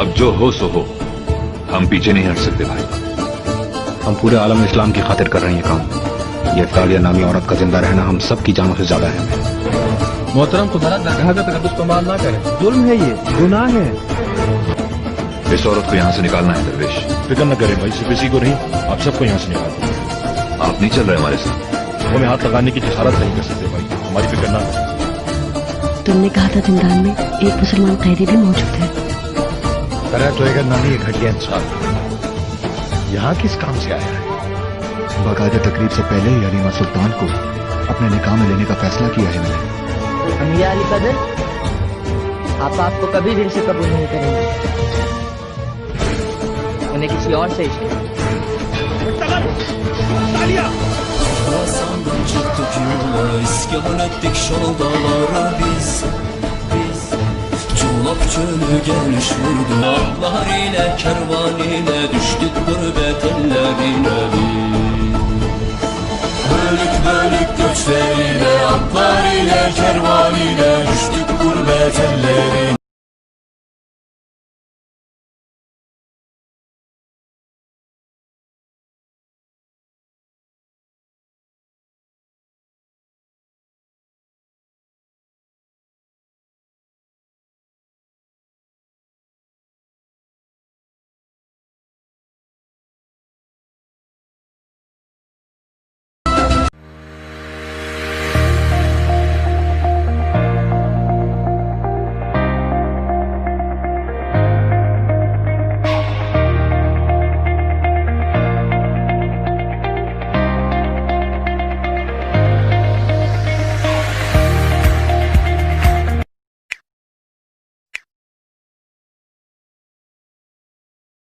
अब जो हो सो हो, हम पीछे नहीं हट सकते भाई। हम पूरे आलम इस्लाम की खातिर कर रहे हैं ये काम। ये तालिया नामी औरत का जिंदा रहना हम सब की जानों से ज्यादा है। मोहतरम खुदा दरगाह का तकद्दुस इस्तेमाल ना करें, जुल्म है, ये गुनाह है। इस औरत को यहाँ से निकालना है दरवेश। फिक्र न करें भाई, सिर्फ इसी को नहीं, आप सबको यहाँ से निकाल दें। आप नहीं चल रहे हमारे साथ। हमें हाथ लगाने की जसारत नहीं कर सकते भाई, हमारी फिक्र ना करें। तुमने कहा था जिंदान में एक मुसलमान कैदी भी मौजूद है। तरह तो एक नामी एक घटिया इंसान यहाँ किस काम से आया है? बाकायदा तकरीब से पहले ही अलीमा सुल्तान को अपने निकाह में लेने का फैसला किया है मैंने। अमिया अली कदर, आप आपको कभी दिल से कबूल नहीं करेंगे। उन्हें किसी और से इश्क है। Hasan'dan çıktık yola, iskan ettik şaldalara biz. Çolak çölü geniş vurdu, atlar ile kervan ile düştük gurbet ellerine biz. Bölük bölük göçler ile, atlar ile kervan ile düştük gurbet ellerine.